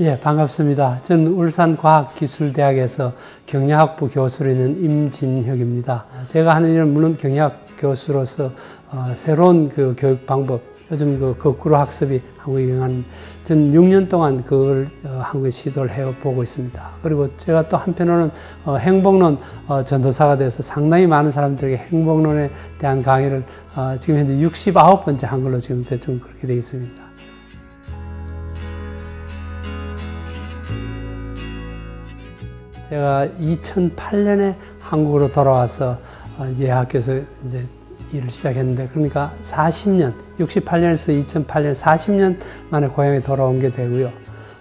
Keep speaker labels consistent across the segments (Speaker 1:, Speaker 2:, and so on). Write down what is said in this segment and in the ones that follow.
Speaker 1: 예, 반갑습니다. 저는 울산과학기술대학에서 경영학부 교수로 있는 임진혁입니다. 제가 하는 일은 물론 경영학 교수로서 새로운 그 교육 방법, 요즘 그 거꾸로 학습이 한국에 유행하는, 전 6년 동안 그걸 한국에 시도를 해보고 있습니다. 그리고 제가 또 한편으로는 행복론 전도사가 돼서 상당히 많은 사람들에게 행복론에 대한 강의를 지금 현재 69번째 한 걸로 지금 대충 그렇게 되어 있습니다. 제가 2008년에 한국으로 돌아와서 이제 학교에서 이제 일을 시작했는데, 그러니까 40년, 68년에서 2008년 40년 만에 고향에 돌아온 게 되고요.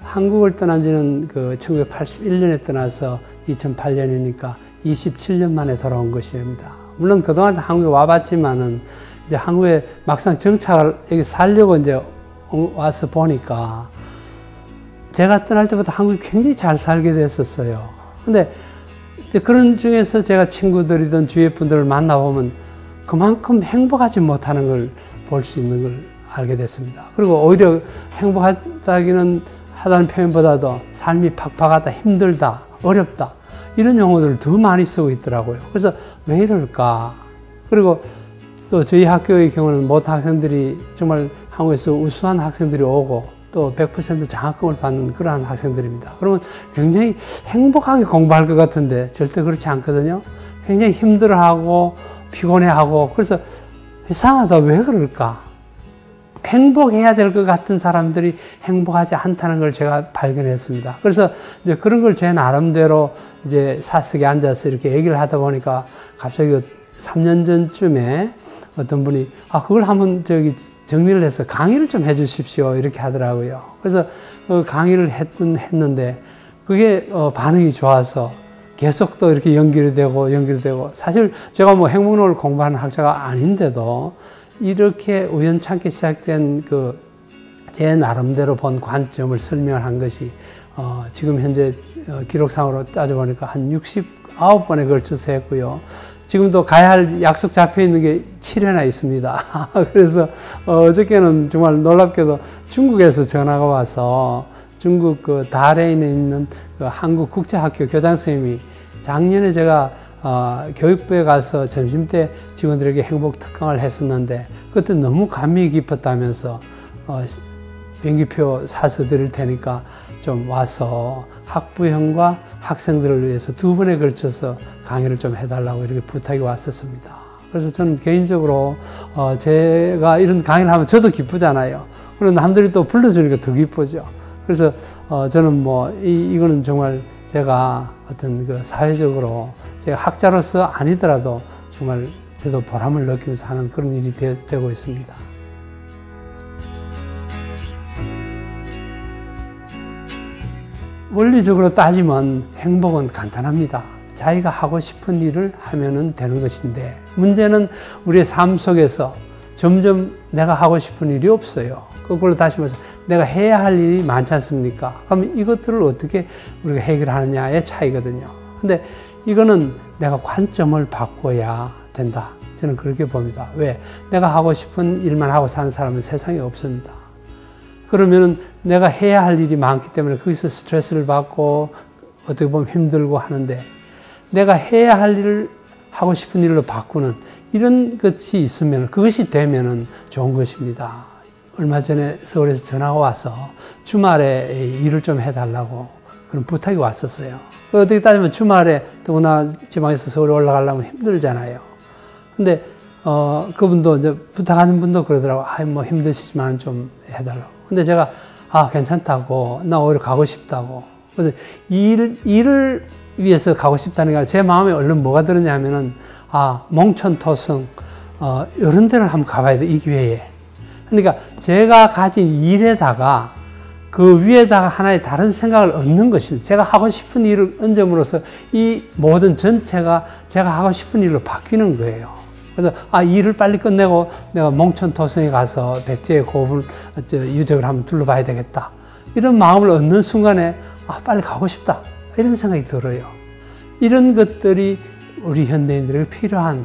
Speaker 1: 한국을 떠난 지는 그 1981년에 떠나서 2008년이니까 27년 만에 돌아온 것입니다. 물론 그동안 한국에 와봤지만은 이제 한국에 막상 정착을 여기 살려고 이제 와서 보니까 제가 떠날 때부터 한국이 굉장히 잘 살게 됐었어요. 근데 이제 그런 중에서 제가 친구들이든 주위의 분들을 만나보면 그만큼 행복하지 못하는 걸 볼 수 있는 걸 알게 됐습니다. 그리고 오히려 행복하다는 표현보다도 삶이 팍팍하다, 힘들다, 어렵다, 이런 용어들을 더 많이 쓰고 있더라고요. 그래서 왜 이럴까? 그리고 또 저희 학교의 경우는 모든 학생들이 정말 한국에서 우수한 학생들이 오고 또 100% 장학금을 받는 그러한 학생들입니다. 그러면 굉장히 행복하게 공부할 것 같은데 절대 그렇지 않거든요. 굉장히 힘들어하고 피곤해하고, 그래서 이상하다, 왜 그럴까? 행복해야 될 것 같은 사람들이 행복하지 않다는 걸 제가 발견했습니다. 그래서 이제 그런 걸 제 나름대로 이제 사석에 앉아서 이렇게 얘기를 하다 보니까 갑자기 3년 전쯤에 어떤 분이 그걸 한번 정리를 해서 강의를 좀 해 주십시오, 이렇게 하더라고요. 그래서 강의를 했는데 그게 반응이 좋아서 계속 또 이렇게 연결이 되고 사실 제가 뭐 행복론을 공부하는 학자가 아닌데도 이렇게 우연찮게 시작된 제 나름대로 본 관점을 설명을 한 것이 지금 현재 기록상으로 따져보니까 한 69번에 걸쳐서 했고요. 지금도 가야 할 약속 잡혀 있는 게 7회나 있습니다. 그래서 어저께는 정말 놀랍게도 중국에서 전화가 와서 중국 다롄에 있는 한국국제학교 교장 선생님이 작년에 제가 교육부에 가서 점심때 직원들에게 행복 특강을 했었는데 그때 너무 감명이 깊었다면서 비행기표 사서 드릴 테니까 좀 와서 학부형과 학생들을 위해서 2번에 걸쳐서 강의를 좀 해달라고 이렇게 부탁이 왔었습니다. 그래서 저는 개인적으로 제가 이런 강의를 하면 저도 기쁘잖아요. 그리고 남들이 또 불러주니까 더 기쁘죠. 그래서 저는 이거는 정말 제가 어떤 사회적으로 제가 학자로서 아니더라도 정말 저도 보람을 느끼면서 하는 그런 일이 되고 있습니다. 원리적으로 따지면 행복은 간단합니다. 자기가 하고 싶은 일을 하면 되는 것인데, 문제는 우리의 삶 속에서 점점 내가 하고 싶은 일이 없어요. 그걸로 다시 말해서 내가 해야 할 일이 많지 않습니까? 그럼 이것들을 어떻게 우리가 해결하느냐의 차이거든요. 근데 이거는 내가 관점을 바꿔야 된다. 저는 그렇게 봅니다. 왜? 내가 하고 싶은 일만 하고 사는 사람은 세상에 없습니다. 그러면은 내가 해야 할 일이 많기 때문에 거기서 스트레스를 받고 어떻게 보면 힘들고 하는데, 내가 해야 할 일을 하고 싶은 일로 바꾸는 이런 것이 있으면, 그것이 되면은 좋은 것입니다. 얼마 전에 서울에서 전화가 와서 주말에 일을 좀 해달라고 그런 부탁이 왔었어요. 어떻게 따지면 주말에 더구나 지방에서 서울에 올라가려면 힘들잖아요. 근데 그분도 이제 부탁하는 분도 그러더라고. 힘드시지만 좀 해달라고. 근데 제가 괜찮다고, 나 오히려 가고 싶다고. 그래서 일을 위해서 가고 싶다는 게 아니라 제 마음에 얼른 뭐가 들었냐면은 몽천토성 이런 데를 한번 가봐야 돼, 이 기회에. 그러니까 제가 가진 일에다가 그 위에다가 하나의 다른 생각을 얻는 것입니다. 제가 하고 싶은 일을 얹음으로써 이 모든 전체가 제가 하고 싶은 일로 바뀌는 거예요. 그래서 일을 빨리 끝내고 내가 몽천토성에 가서 백제의 고분 유적을 한번 둘러봐야 되겠다, 이런 마음을 얻는 순간에 빨리 가고 싶다, 이런 생각이 들어요. 이런 것들이 우리 현대인들에게 필요한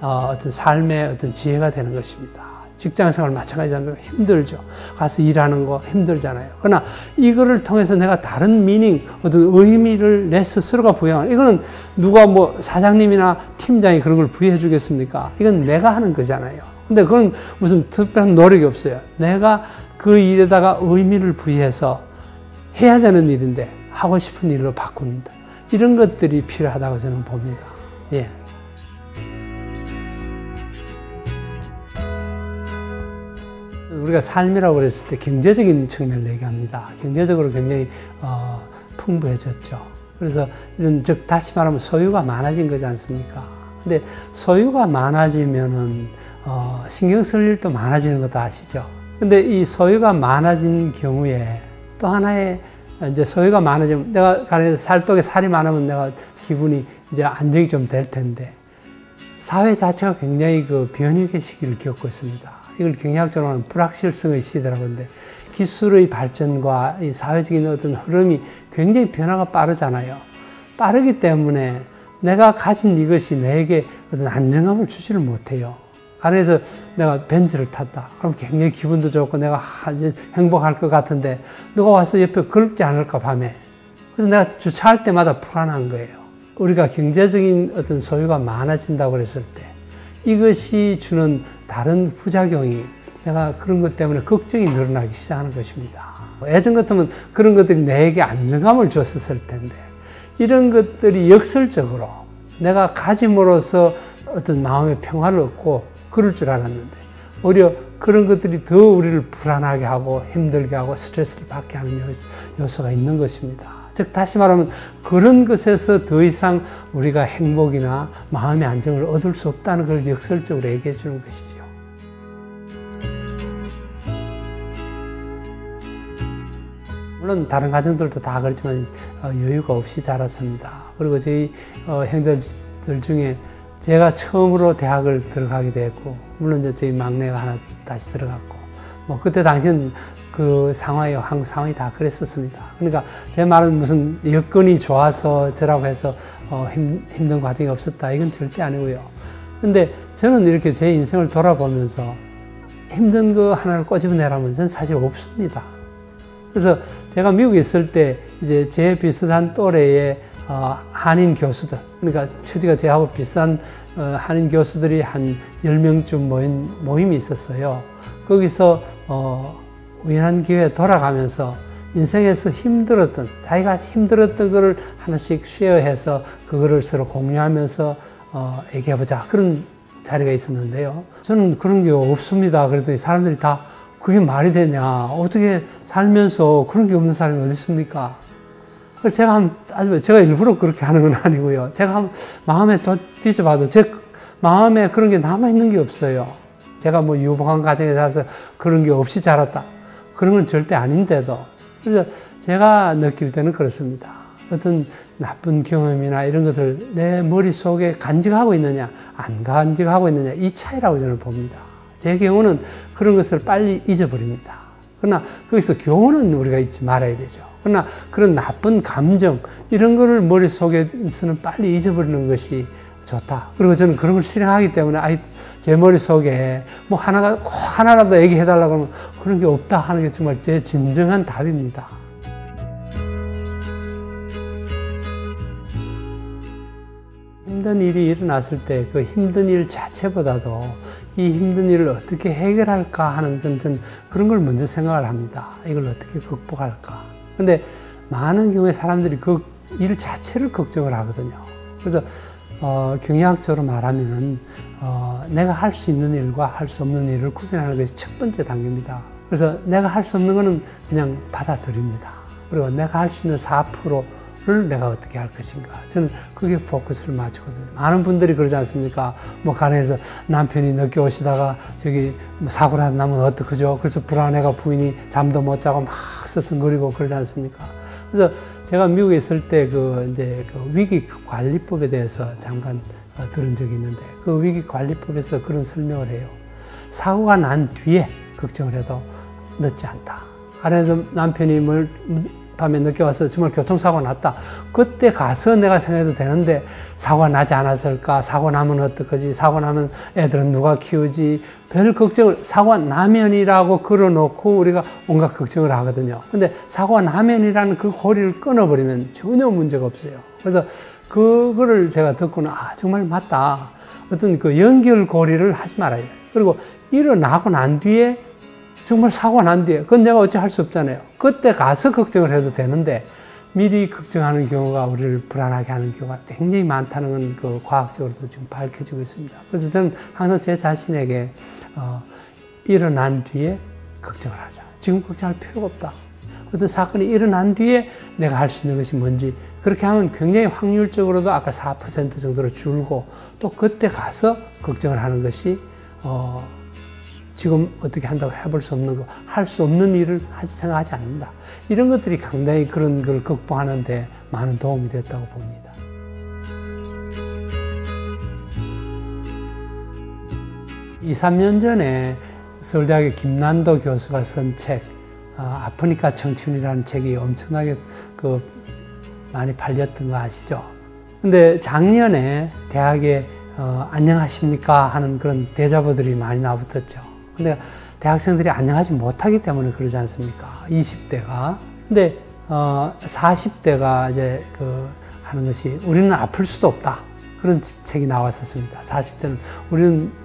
Speaker 1: 어떤 삶의 어떤 지혜가 되는 것입니다. 직장생활 마찬가지잖아요. 힘들죠. 가서 일하는 거 힘들잖아요. 그러나 이거를 통해서 내가 다른 미닝, 어떤 의미를 내 스스로가 부여하는, 이거는 누가 뭐 사장님이나 팀장이 그런 걸 부여해 주겠습니까? 이건 내가 하는 거잖아요. 근데 그건 무슨 특별한 노력이 없어요. 내가 그 일에다가 의미를 부여해서 해야 되는 일인데 하고 싶은 일로 바꾼다. 이런 것들이 필요하다고 저는 봅니다. 예. 우리가 삶이라고 그랬을 때 경제적인 측면을 얘기합니다. 경제적으로 굉장히 풍부해졌죠. 그래서 이런, 즉 다시 말하면 소유가 많아진 거지 않습니까? 근데 소유가 많아지면은 신경 쓸 일도 많아지는 것도 아시죠? 근데 이 소유가 많아진 경우에 또 하나의 이제 소유가 많아지면 내가 가령 살독에 살이 많으면 내가 기분이 이제 안정이 좀 될 텐데 사회 자체가 굉장히 그 변혁의 시기를 겪고 있습니다. 이걸 경제학적으로 하면 불확실성의 시대라고 하는데 기술의 발전과 이 사회적인 어떤 흐름이 굉장히 변화가 빠르잖아요. 빠르기 때문에 내가 가진 이것이 내게 어떤 안정감을 주지를 못해요. 그래서 내가 벤츠를 탔다. 그럼 굉장히 기분도 좋고 내가 이제 행복할 것 같은데 누가 와서 옆에 걸지 않을까 밤에. 그래서 내가 주차할 때마다 불안한 거예요. 우리가 경제적인 어떤 소유가 많아진다고 그랬을 때 이것이 주는 다른 부작용이 내가 그런 것 때문에 걱정이 늘어나기 시작하는 것입니다. 예전 같으면 그런 것들이 내게 안정감을 줬었을 텐데 이런 것들이 역설적으로 내가 가짐으로써 어떤 마음의 평화를 얻고 그럴 줄 알았는데 오히려 그런 것들이 더 우리를 불안하게 하고 힘들게 하고 스트레스를 받게 하는 요소가 있는 것입니다. 즉 다시 말하면 그런 것에서 더 이상 우리가 행복이나 마음의 안정을 얻을 수 없다는 걸 역설적으로 얘기해 주는 것이죠. 물론 다른 가정들도 다 그렇지만 여유가 없이 자랐습니다. 그리고 저희 형제들 중에 제가 처음으로 대학을 들어가게 됐고, 물론 이제 저희 막내가 하나 다시 들어갔고, 뭐 그때 당시는 그 상황이, 한국 상황이 다 그랬었습니다. 그러니까 제 말은 무슨 여건이 좋아서 저라고 해서 힘든 과정이 없었다, 이건 절대 아니고요. 근데 저는 이렇게 제 인생을 돌아보면서 힘든 거 하나를 꼬집어내라면 저는 사실 없습니다. 그래서 제가 미국에 있을 때 이제 제 비슷한 또래의 한인 교수들, 그러니까 처지가 저하고 비슷한 한인 교수들이 한 10명쯤 모임이 있었어요. 거기서 우연한 기회에 돌아가면서 인생에서 힘들었던, 자기가 힘들었던 거를 하나씩 쉐어해서 그거를 서로 공유하면서 얘기해보자, 그런 자리가 있었는데요. 저는 그런 게 없습니다. 그랬더니 사람들이 다 그게 말이 되냐, 어떻게 살면서 그런 게 없는 사람이 어디 있습니까? 그래서 제가 일부러 그렇게 하는 건 아니고요. 제가 마음에 뒤져봐도 제 마음에 그런 게 남아있는 게 없어요. 제가 뭐 유복한 가정에 살아서 그런 게 없이 자랐다, 그런 건 절대 아닌데도. 그래서 제가 느낄 때는 그렇습니다. 어떤 나쁜 경험이나 이런 것을 내 머릿속에 간직하고 있느냐, 안 간직하고 있느냐, 이 차이라고 저는 봅니다. 제 경우는 그런 것을 빨리 잊어버립니다. 그러나 거기서 교훈은 우리가 잊지 말아야 되죠. 그러나 그런 나쁜 감정, 이런 거를 머릿속에서는 빨리 잊어버리는 것이 좋다. 그리고 저는 그런 걸 실행하기 때문에 제 머릿속에 뭐 하나라도 얘기해달라고 하면 그런 게 없다 하는 게 정말 제 진정한 답입니다. 힘든 일이 일어났을 때 그 힘든 일 자체보다도 이 힘든 일을 어떻게 해결할까 하는 그런 걸 먼저 생각을 합니다. 이걸 어떻게 극복할까. 근데 많은 경우에 사람들이 그 일 자체를 걱정을 하거든요. 그래서 경영학적으로 말하면은 내가 할 수 있는 일과 할 수 없는 일을 구분하는 것이 첫 번째 단계입니다. 그래서 내가 할 수 없는 거는 그냥 받아들입니다. 그리고 내가 할 수 있는 4%를 내가 어떻게 할 것인가. 저는 그게 포커스를 맞추거든요. 많은 분들이 그러지 않습니까? 뭐 가정에서 남편이 늦게 오시다가 저기 뭐 사고가 나면 어떡하죠? 그래서 불안해가 부인이 잠도 못 자고 막 서성거리고 그러지 않습니까? 그래서 제가 미국에 있을 때 이제 위기 관리법에 대해서 잠깐 들은 적이 있는데, 그 위기 관리법에서 그런 설명을 해요. 사고가 난 뒤에 걱정을 해도 늦지 않다. 아래에서 남편이 밤에 늦게 와서 정말 교통사고 났다. 그때 가서 내가 생각해도 되는데 사고가 나지 않았을까? 사고 나면 어떡하지? 사고 나면 애들은 누가 키우지? 별 걱정을 사고가 나면이라고 걸어놓고 우리가 온갖 걱정을 하거든요. 근데 사고가 나면이라는 그 고리를 끊어버리면 전혀 문제가 없어요. 그래서 그거를 제가 듣고는 정말 맞다. 어떤 그 연결고리를 하지 말아야 돼요. 그리고 일어나고 난 뒤에 정말 사고가 난 뒤에 그건 내가 어찌 할 수 없잖아요. 그때 가서 걱정을 해도 되는데 미리 걱정하는 경우가 우리를 불안하게 하는 경우가 굉장히 많다는 건 그 과학적으로도 지금 밝혀지고 있습니다. 그래서 저는 항상 제 자신에게 일어난 뒤에 걱정을 하자. 지금 걱정할 필요가 없다. 어떤 사건이 일어난 뒤에 내가 할 수 있는 것이 뭔지 그렇게 하면 굉장히 확률적으로도 아까 4% 정도로 줄고 또 그때 가서 걱정을 하는 것이 지금 어떻게 한다고 해볼 수 없는 거, 할 수 없는 일을 생각하지 않는다. 이런 것들이 상당히 그런 걸 극복하는 데 많은 도움이 됐다고 봅니다. 이, 3년 전에 서울대학의 김난도 교수가 쓴 책, 아프니까 청춘이라는 책이 엄청나게 많이 팔렸던 거 아시죠? 근데 작년에 대학에 안녕하십니까 하는 그런 대자보들이 많이 나붙었죠. 근데 대학생들이 안녕하지 못하기 때문에 그러지 않습니까? 20대가. 근데 40대가 이제 하는 것이 우리는 아플 수도 없다. 그런 책이 나왔었습니다. 40대는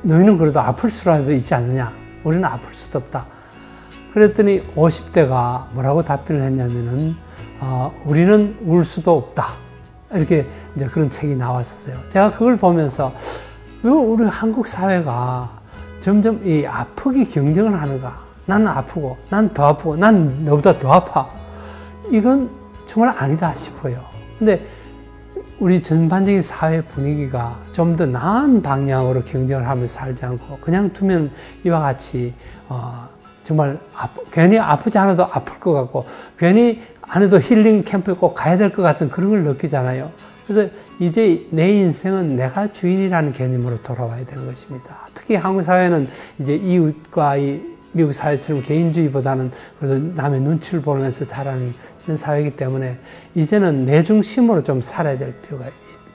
Speaker 1: 너희는 그래도 아플 수라도 있지 않느냐? 우리는 아플 수도 없다. 그랬더니 50대가 뭐라고 답변을 했냐면은 우리는 울 수도 없다. 이렇게 이제 그런 책이 나왔었어요. 제가 그걸 보면서 왜 우리 한국 사회가 점점 이 아프기 경쟁을 하는가? 나는 아프고, 난 더 아프고, 난 너보다 더 아파. 이건 정말 아니다 싶어요. 근데 우리 전반적인 사회 분위기가 좀 더 나은 방향으로 경쟁을 하면서 살지 않고 그냥 두면 이와 같이 정말 괜히 아프지 않아도 아플 것 같고 괜히 안 해도 힐링 캠프에 꼭 가야 될 것 같은 그런 걸 느끼잖아요. 그래서 이제 내 인생은 내가 주인이라는 개념으로 돌아와야 되는 것입니다. 특히 한국 사회는 이제 이웃과 이 미국 사회처럼 개인주의보다는 그래도 남의 눈치를 보면서 자라는 이런 사회이기 때문에 이제는 내 중심으로 좀 살아야 될 필요가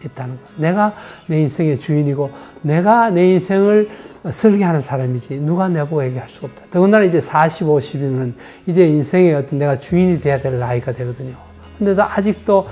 Speaker 1: 있다는 거. 내가 내 인생의 주인이고 내가 내 인생을 설계하는 사람이지 누가 내보고 얘기할 수가 없다. 더군다나 이제 40, 50이면 이제 인생의 어떤 내가 주인이 돼야 될 나이가 되거든요. 근데도 아직도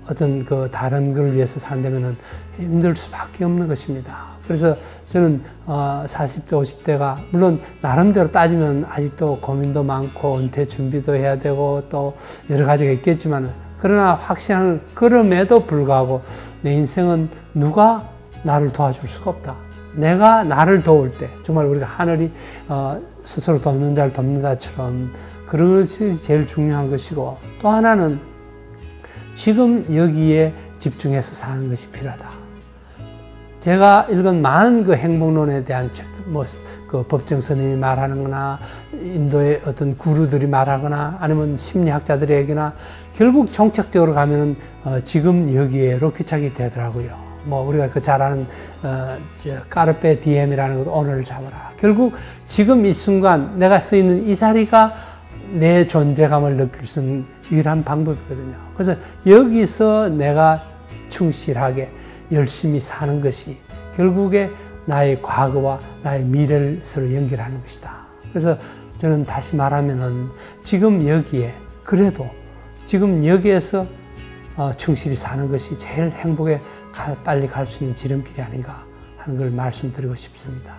Speaker 1: 어떤 다른 걸 위해서 산다면은 힘들 수밖에 없는 것입니다. 그래서 저는 40대, 50대가 물론 나름대로 따지면 아직도 고민도 많고 은퇴 준비도 해야 되고 또 여러 가지가 있겠지만 그러나 확실한 그럼에도 불구하고 내 인생은 누가 나를 도와줄 수가 없다. 내가 나를 도울 때 정말 우리가 하늘이 스스로 돕는 자를 돕는다처럼 그런 것이 제일 중요한 것이고 또 하나는 지금 여기에 집중해서 사는 것이 필요하다. 제가 읽은 많은 그 행복론에 대한 책들, 법정 스님이 말하는 거나, 인도의 어떤 구루들이 말하거나, 아니면 심리학자들의 얘기나, 결국 종착적으로 가면은, 지금 여기에로 귀착이 되더라고요. 우리가 잘 아는, 까르페 디엠이라는 것도 오늘을 잡아라. 결국 지금 이 순간 내가 서 있는 이 자리가 내 존재감을 느낄 수 있는 유일한 방법이거든요. 그래서 여기서 내가 충실하게 열심히 사는 것이 결국에 나의 과거와 나의 미래를 서로 연결하는 것이다. 그래서 저는 다시 말하면은 지금 여기에 그래도 지금 여기에서 충실히 사는 것이 제일 행복에 빨리 갈 수 있는 지름길이 아닌가 하는 걸 말씀드리고 싶습니다.